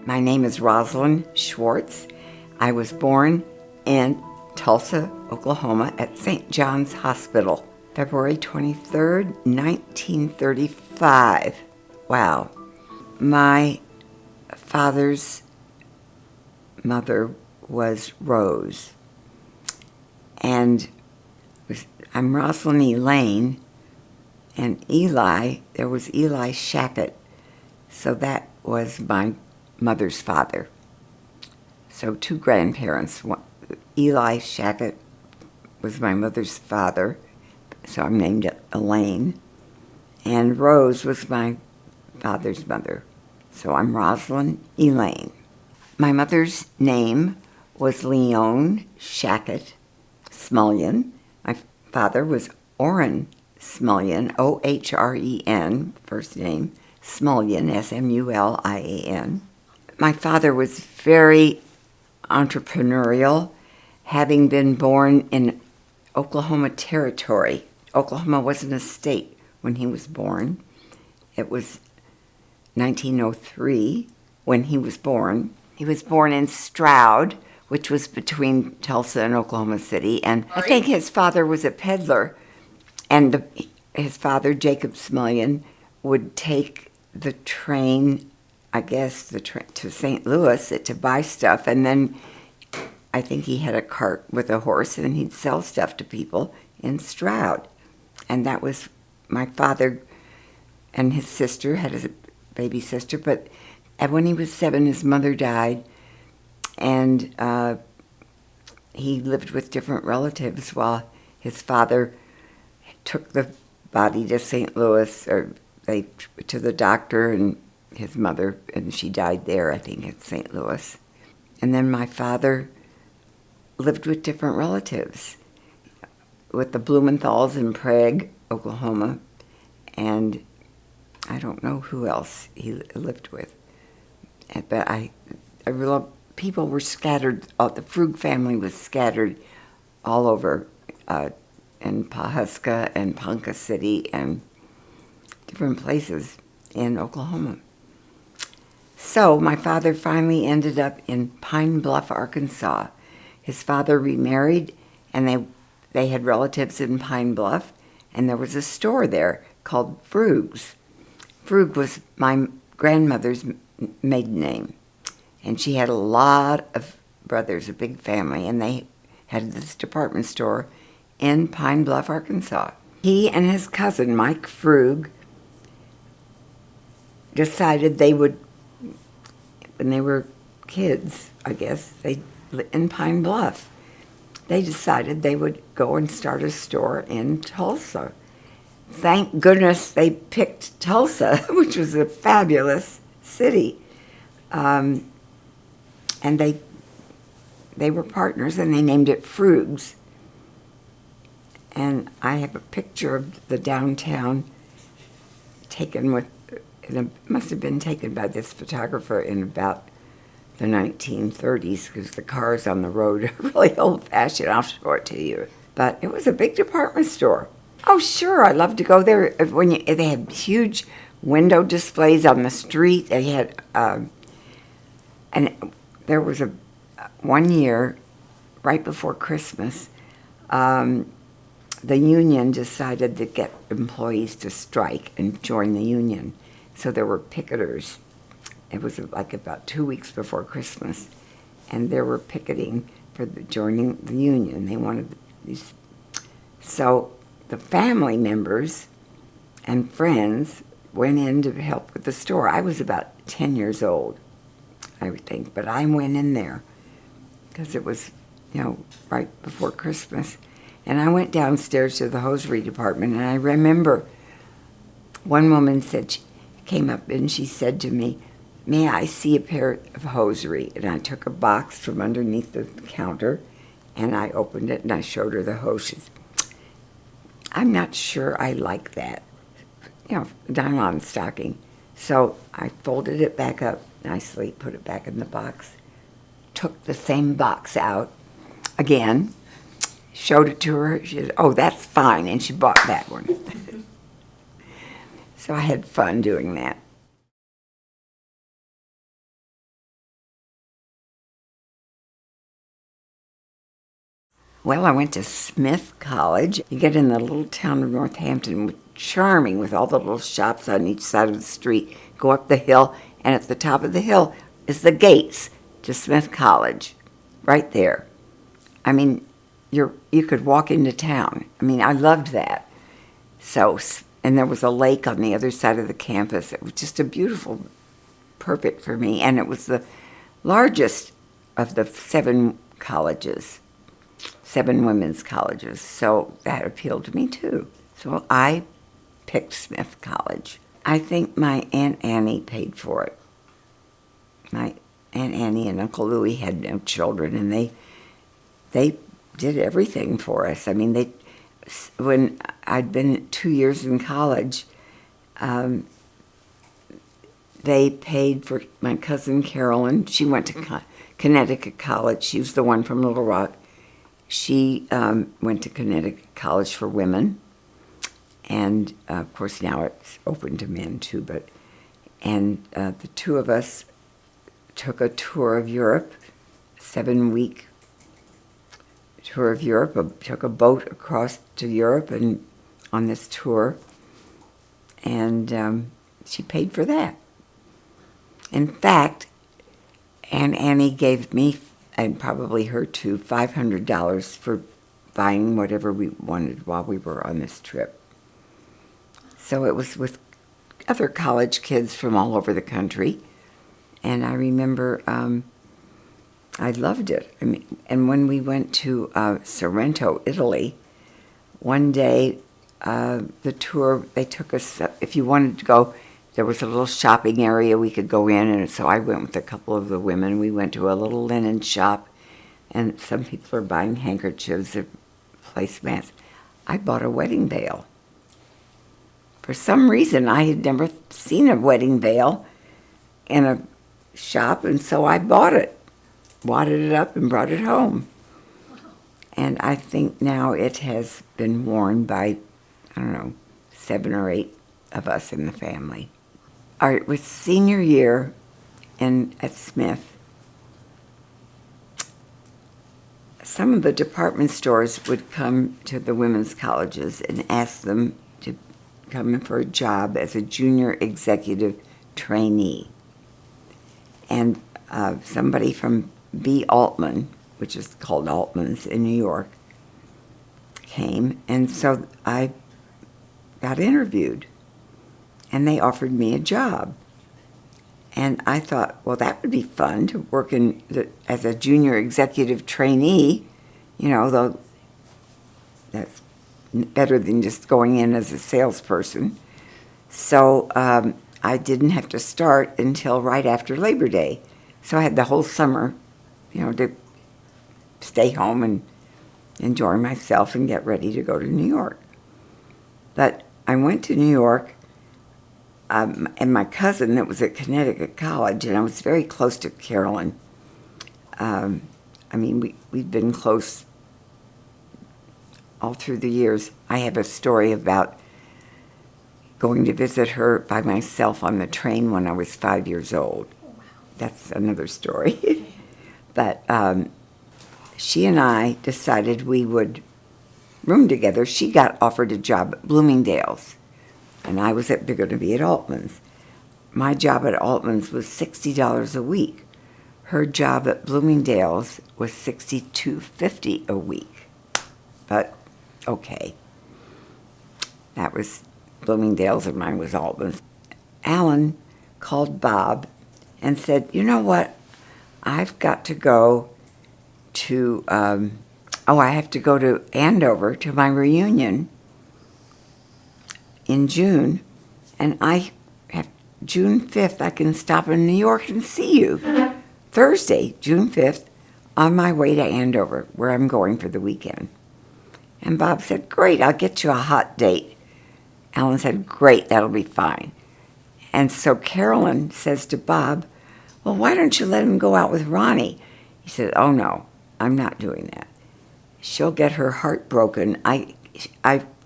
My name is Roslyn Schwartz. I was born in Tulsa, Oklahoma at St. John's Hospital, February 23rd, 1935. Wow. My father's mother was Rose, and I'm Roslyn Elaine, and Eli, there was Eli Shackett, so that was my mother's father. So two grandparents. Eli Shackett was my mother's father, so I'm named Elaine, and Rose was my father's mother, so I'm Roslyn Elaine. My mother's name was Leon Shackett Smullian. My father was Orrin Smullian, O-H-R-E-N, first name, Smullian, S-M-U-L-I-A-N. My father was very entrepreneurial, having been born in Oklahoma Territory. Oklahoma wasn't a state when he was born. It was 1903 when he was born. He was born in Stroud, which was between Tulsa and Oklahoma City, and I think his father was a peddler, and his father, Jacob Smullian, would take the train, I guess, to St. Louis to buy stuff, and then I think he had a cart with a horse, and he'd sell stuff to people in Stroud. And that was my father, and his sister had a baby sister, but when he was 7, his mother died, and he lived with different relatives while his father took the body to St. Louis, or to the doctor, and his mother, and she died there, I think, at St. Louis. And then my father lived with different relatives, with the Blumenthals in Prague, Oklahoma, and I don't know who else he lived with. But people were scattered. The Frug family was scattered all over in Pawhuska and Ponca City and different places in Oklahoma. So my father finally ended up in Pine Bluff, Arkansas. His father remarried, and they had relatives in Pine Bluff, and there was a store there called Frug's. Frug was my grandmother's maiden name, and she had a lot of brothers, a big family, and they had this department store in Pine Bluff, Arkansas. He and his cousin, Mike Frug, decided they would, when they were kids, I guess, in Pine Bluff, they decided they would go and start a store in Tulsa. Thank goodness they picked Tulsa, which was a fabulous city. And they were partners, and they named it Frug's. And I have a picture of the downtown taken with, it must have been taken by this photographer in about the 1930s, because the cars on the road are really old-fashioned. I'll show it to you. But it was a big department store. Oh, sure, I love to go there. They had huge window displays on the street. They had, and there was one year, right before Christmas, the union decided to get employees to strike and join the union. So there were picketers. It was like about 2 weeks before Christmas, and they were picketing for joining the union. They wanted these. So the family members and friends went in to help with the store. I was about 10 years old, I would think, but I went in there because it was, right before Christmas. And I went downstairs to the hosiery department, and I remember one woman came up and she said to me, "May I see a pair of hosiery?" And I took a box from underneath the counter, and I opened it, and I showed her the hoses. I'm not sure I like that, nylon stocking. So I folded it back up nicely, put it back in the box, took the same box out again, showed it to her. She said, "Oh, that's fine," and she bought that one. So I had fun doing that. Well, I went to Smith College. You get in the little town of Northampton, charming, with all the little shops on each side of the street. Go up the hill, and at the top of the hill is the gates to Smith College, right there. I mean, you could walk into town. I mean, I loved that. So, and there was a lake on the other side of the campus. It was just a beautiful, perfect for me. And it was the largest of the 7 colleges, 7 women's colleges. So that appealed to me too. So I picked Smith College. I think my Aunt Annie paid for it. My Aunt Annie and Uncle Louie had no children, and they did everything for us. I mean, when I'd been 2 years in college, they paid for my cousin Carolyn. She went to Connecticut College. She was the one from Little Rock. She went to Connecticut College for women. And, of course, now it's open to men, too. And the 2 of us took a tour of Europe, 7-week tour of Europe. Took a boat across to Europe and on this tour. And she paid for that. In fact, Aunt Annie gave me, and probably her too, $500 for buying whatever we wanted while we were on this trip. So it was with other college kids from all over the country. And I remember I loved it. I mean, and when we went to Sorrento, Italy, one day the tour, they took us, if you wanted to go, there was a little shopping area we could go in. And so I went with a couple of the women. We went to a little linen shop, and some people are buying handkerchiefs or placemats. I bought a wedding veil. For some reason, I had never seen a wedding veil in a shop, and so I bought it, wadded it up, and brought it home. Wow. And I think now it has been worn by, I don't know, 7 or 8 of us in the family. All right, with senior year at Smith, some of the department stores would come to the women's colleges and ask them to come in for a job as a junior executive trainee. And somebody from B. Altman, which is called Altman's in New York, came, and so I got interviewed, and they offered me a job. And I thought, well, that would be fun to work as a junior executive trainee, though that's better than just going in as a salesperson. So I didn't have to start until right after Labor Day. So I had the whole summer, to stay home and enjoy myself and get ready to go to New York. But I went to New York, and my cousin that was at Connecticut College, and I was very close to Carolyn. We'd been close all through the years. I have a story about going to visit her by myself on the train when I was 5 years old. Oh, wow. That's another story. But she and I decided we would room together. She got offered a job at Bloomingdale's, and I was going to be at Altman's. My job at Altman's was $60 a week. Her job at Bloomingdale's was $62.50 a week. But okay, that was Bloomingdale's and mine was Altman's. Alan called Bob and said, "You know what? I've got to go to, I have to go to Andover to my reunion in June, and June 5th, I can stop in New York and see you. Thursday, June 5th, on my way to Andover, where I'm going for the weekend." And Bob said, "Great, I'll get you a hot date." Alan said, "Great, that'll be fine." And so Carolyn says to Bob, "Well, why don't you let him go out with Ronnie?" He said, "Oh, no, I'm not doing that. She'll get her heart broken. I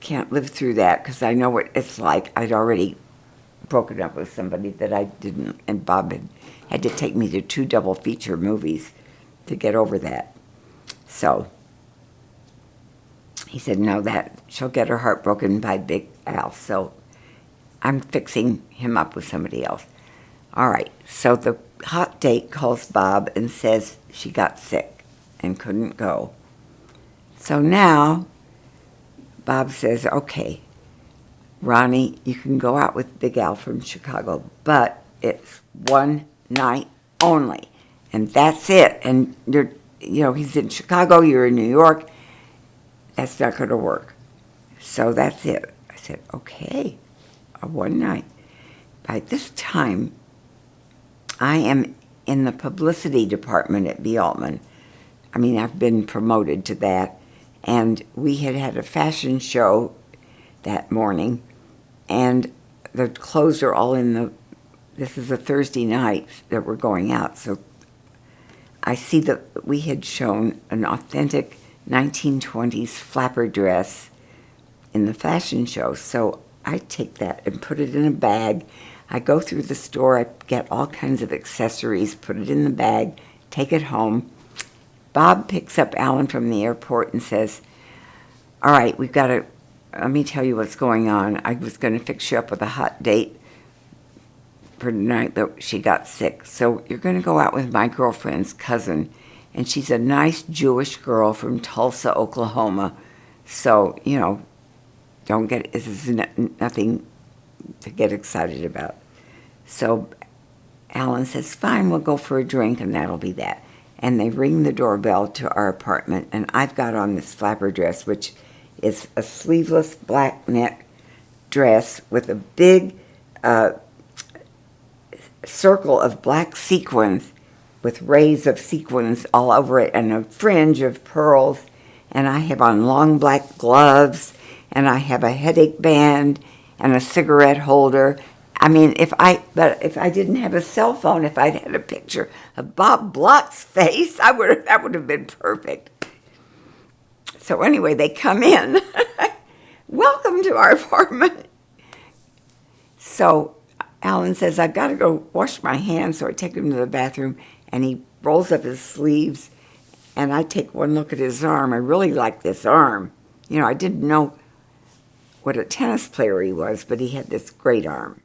can't live through that because I know what it's like. I'd already broken up with somebody that I didn't, and Bob had to take me to 2 double feature movies to get over that." So he said, no, that she'll get her heart broken by Big Al. So I'm fixing him up with somebody else. All right, so the hot date calls Bob and says she got sick and couldn't go. So now Bob says, okay, Ronnie, you can go out with Big Al from Chicago, but it's one night only, and that's it. And he's in Chicago, you're in New York. That's not going to work. So that's it. I said, okay, one night. By this time, I am in the publicity department at B. Altman. I mean, I've been promoted to that. And we had a fashion show that morning, and the clothes are all this is a Thursday night that we're going out. So I see that we had shown an authentic 1920s flapper dress in the fashion show. So I take that and put it in a bag. I go through the store, I get all kinds of accessories, put it in the bag, take it home. Bob picks up Alan from the airport and says, all right, let me tell you what's going on. I was going to fix you up with a hot date for tonight, but she got sick. So you're going to go out with my girlfriend's cousin, and she's a nice Jewish girl from Tulsa, Oklahoma. So, this is nothing to get excited about. So Alan says, fine, we'll go for a drink, and that'll be that. And they ring the doorbell to our apartment, and I've got on this flapper dress, which is a sleeveless black neck dress with a big circle of black sequins with rays of sequins all over it and a fringe of pearls. And I have on long black gloves, and I have a headache band and a cigarette holder. I mean, if I didn't have a cell phone, if I'd had a picture of Bob Block's face, that would have been perfect. So anyway, they come in. Welcome to our apartment. So Alan says, I've got to go wash my hands. So I take him to the bathroom, and he rolls up his sleeves, and I take one look at his arm. I really like this arm. I didn't know what a tennis player he was, but he had this great arm.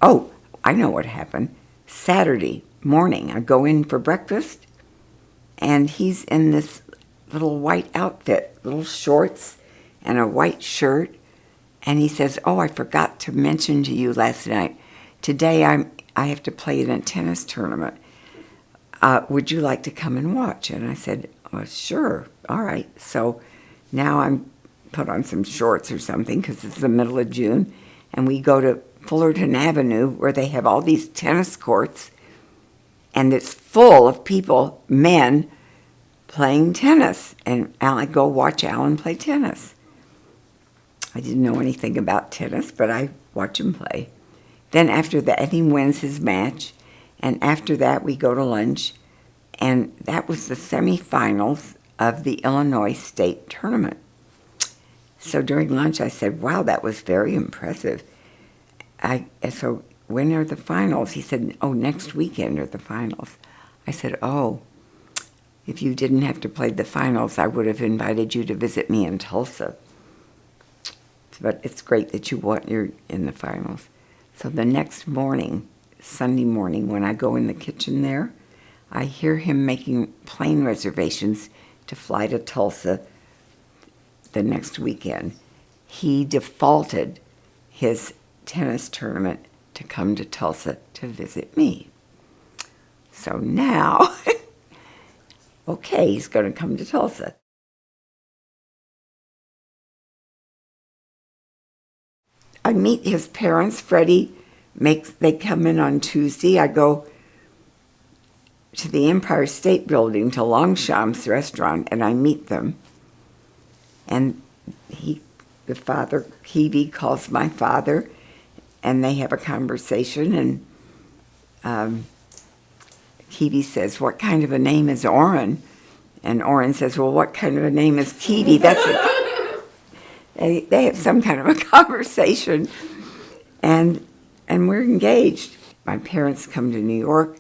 Oh, I know what happened. Saturday morning, I go in for breakfast, and he's in this little white outfit, little shorts and a white shirt, and he says, oh, I forgot to mention to you last night, today I have to play in a tennis tournament. Would you like to come and watch? And I said, oh, sure, all right. So now I'm put on some shorts or something because it's the middle of June, and we go to Fullerton Avenue, where they have all these tennis courts, and it's full of people, men, playing tennis. And I go watch Alan play tennis. I didn't know anything about tennis, but I watch him play. Then after that, he wins his match, and after that, we go to lunch, and that was the semifinals of the Illinois State Tournament. So during lunch, I said, wow, that was very impressive. So when are the finals? He said, oh, next weekend are the finals. I said, oh, if you didn't have to play the finals, I would have invited you to visit me in Tulsa. But it's great that you're in the finals. So the next morning, Sunday morning, when I go in the kitchen there, I hear him making plane reservations to fly to Tulsa the next weekend. He defaulted his tennis tournament to come to Tulsa to visit me. So now, okay, he's going to come to Tulsa. I meet his parents. Freddie they come in on Tuesday. I go to the Empire State Building to Longsham's restaurant, and I meet them. And the father, Kiwi, calls my father, and they have a conversation, and Kiwi says, what kind of a name is Orrin? And Orrin says, well, what kind of a name is Kiwi? They have some kind of a conversation, and we're engaged. My parents come to New York.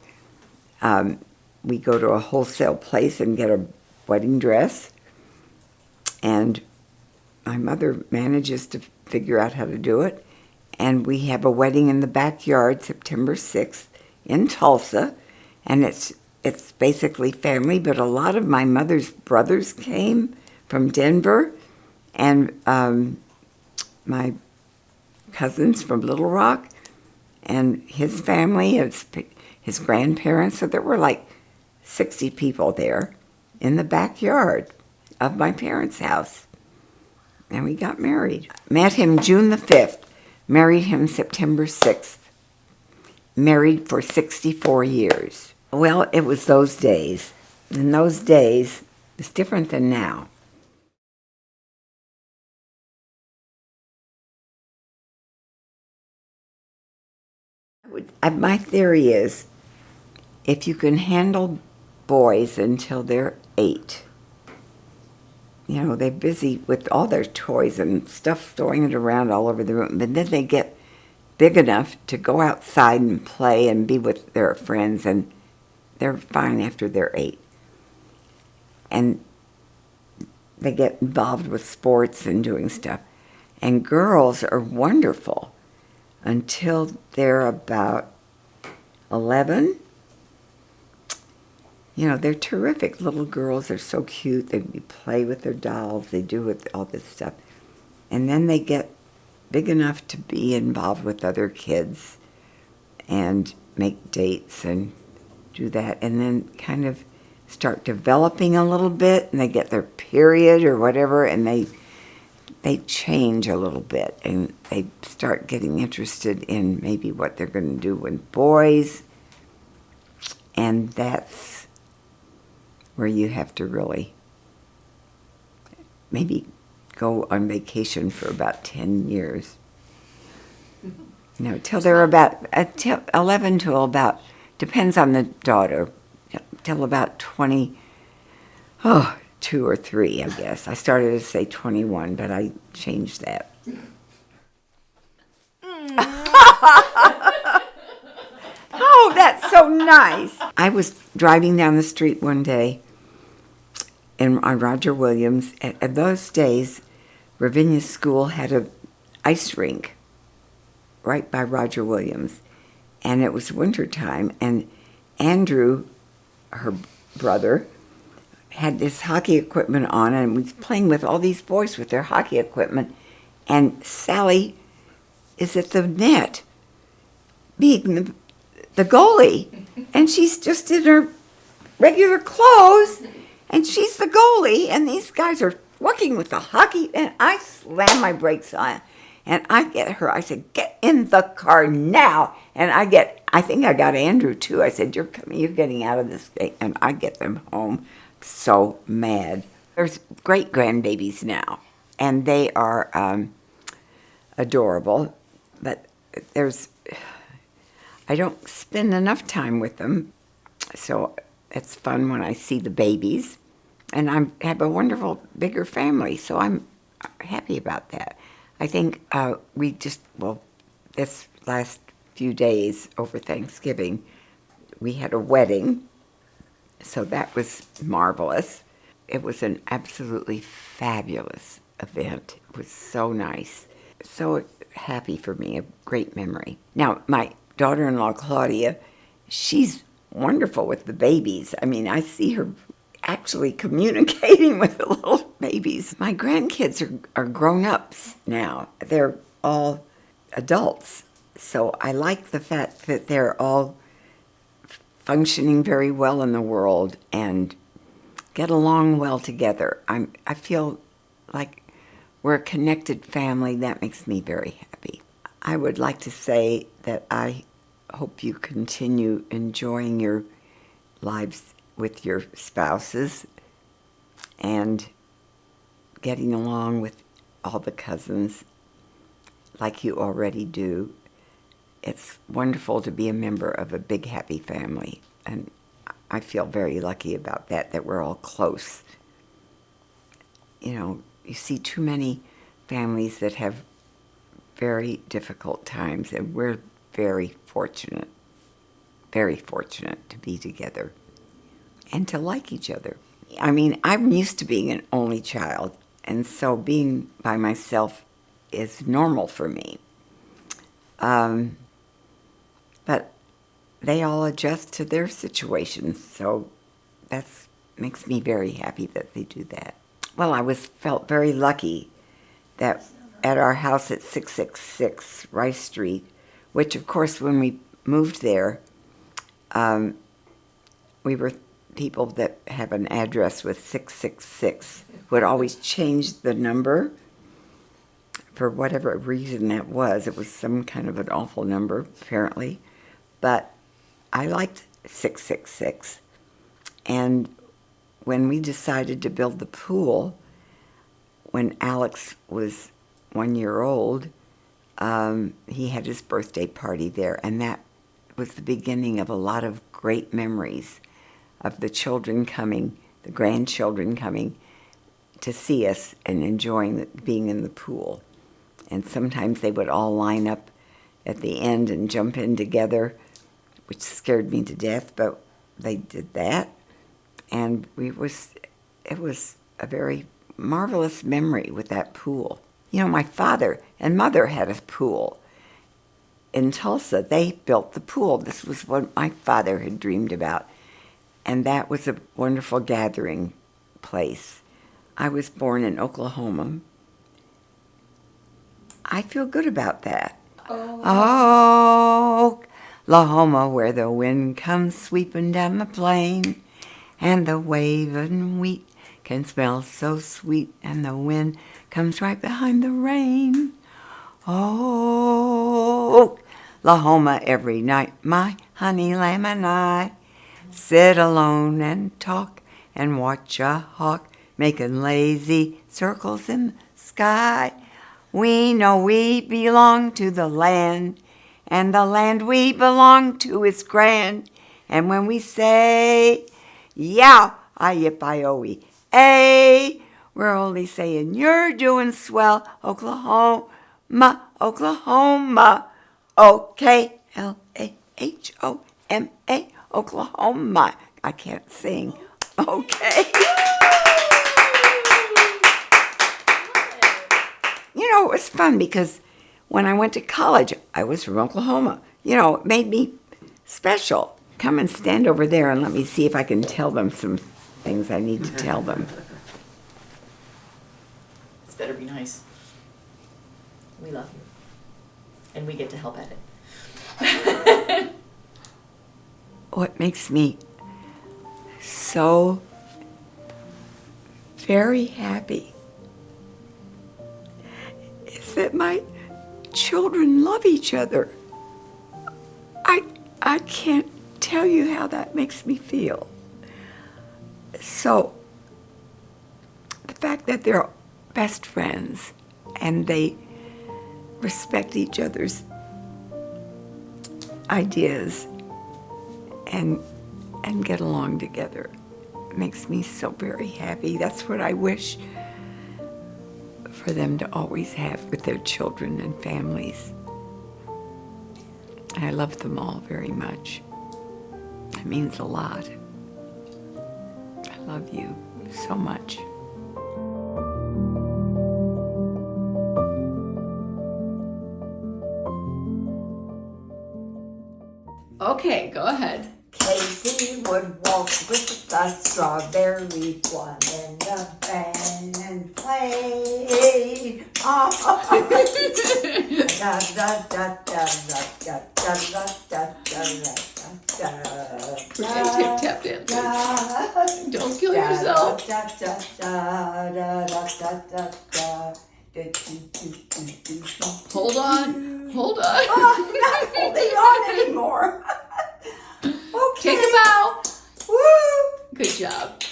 we go to a wholesale place and get a wedding dress, and my mother manages to figure out how to do it, and we have a wedding in the backyard September 6th in Tulsa, and it's basically family, but a lot of my mother's brothers came from Denver, and my cousins from Little Rock, and his family, his grandparents, so there were like 60 people there in the backyard of my parents' house. And we got married. Met him June the 5th, married him September 6th. Married for 64 years. Well, it was those days. In those days, it's different than now. My theory is, if you can handle boys until they're 8, you know, they're busy with all their toys and stuff, throwing it around all over the room, but then they get big enough to go outside and play and be with their friends, and they're fine after they're 8. And they get involved with sports and doing stuff. And girls are wonderful until they're about 11. You know, they're terrific little girls. They're so cute. They play with their dolls. They do with all this stuff. And then they get big enough to be involved with other kids and make dates and do that. And then kind of start developing a little bit, and they get their period or whatever, and they change a little bit, and they start getting interested in maybe what they're going to do with boys. And that's where you have to really maybe go on vacation for about 10 years. You know, till they're about, till 11 to about, depends on the daughter, till about 22 or 3, I guess. I started to say 21, but I changed that. Oh, that's so nice. I was driving down the street one day on Roger Williams. At those days, Ravinia School had an ice rink right by Roger Williams. And it was wintertime, and Andrew, her brother, had this hockey equipment on, and was playing with all these boys with their hockey equipment. And Sally is at the net, being the goalie, and she's just in her regular clothes, and she's the goalie, and these guys are working with the hockey, and I slam my brakes on, and I get her. I said, "Get in the car now!" And I think I got Andrew too. I said, "You're coming. You're getting out of this thing," and I get them home. So mad. There's great grandbabies now, and they are adorable, but I don't spend enough time with them, so it's fun when I see the babies, and I have a wonderful bigger family, so I'm happy about that. I think this last few days over Thanksgiving, we had a wedding, so that was marvelous. It was an absolutely fabulous event. It was so nice. So happy for me, a great memory. Now, my daughter-in-law, Claudia, she's wonderful with the babies. I mean, I see her actually communicating with the little babies. My grandkids are grown-ups now. They're all adults. So I like the fact that they're all functioning very well in the world and get along well together. I feel like we're a connected family. That makes me very happy. I would like to say that I hope you continue enjoying your lives with your spouses and getting along with all the cousins like you already do. It's wonderful to be a member of a big, happy family, and I feel very lucky about that we're all close. You know, you see too many families that have very difficult times, and we're very fortunate. very fortunate to be together and to like each other. I mean, I'm used to being an only child, and so being by myself is normal for me. But they all adjust to their situations, so that makes me very happy that they do that. Well, I felt very lucky that at our house at 666 Rice Street, which of course when we moved there, we were people that have an address with 666 would always change the number for whatever reason that was. It was some kind of an awful number, apparently. But I liked 666. And when we decided to build the pool, when Alex was 1 year old, he had his birthday party there, and that was the beginning of a lot of great memories of the children coming, the grandchildren coming to see us and enjoying being in the pool. And sometimes they would all line up at the end and jump in together, which scared me to death, but they did that. And it was a very marvelous memory with that pool. You know, my father and mother had a pool in Tulsa. They built the pool. This was what my father had dreamed about. And that was a wonderful gathering place. I was born in Oklahoma. I feel good about that. Oh, Oklahoma, where the wind comes sweeping down the plain, and the waving wheat can smell so sweet, and the wind comes right behind the rain. Oh, Oklahoma, every night, my honey lamb and I sit alone and talk and watch a hawk making lazy circles in the sky. We know we belong to the land, and the land we belong to is grand. And when we say, yow, I-yip-I-O-E, ay, we're only saying you're doing swell, Oklahoma, Oklahoma, O-K-L-A-H-O-M-A, Oklahoma. I can't sing. Okay. You know, it was fun because when I went to college, I was from Oklahoma. You know, it made me special. Come and stand over there and let me see if I can tell them some things I need to tell them. This better be nice. We love you. And we get to help edit. What makes me so very happy is that my children love each other. I can't tell you how that makes me feel. So, the fact that they're best friends and they respect each other's ideas and get along together makes me so very happy. That's what I wish for them to always have with their children and families. I love them all very much. It means a lot. I love you so much. Okay, go ahead. Casey would walk with the strawberry one in the band and play. Oh. Da, da, da, da, da, da, da, da, da, da, da. Pretend tip tap dancing. Don't kill yourself. Hold on. Hold on. Oh, I'm not holding on anymore. Okay. Take a bow. Woo! Good job.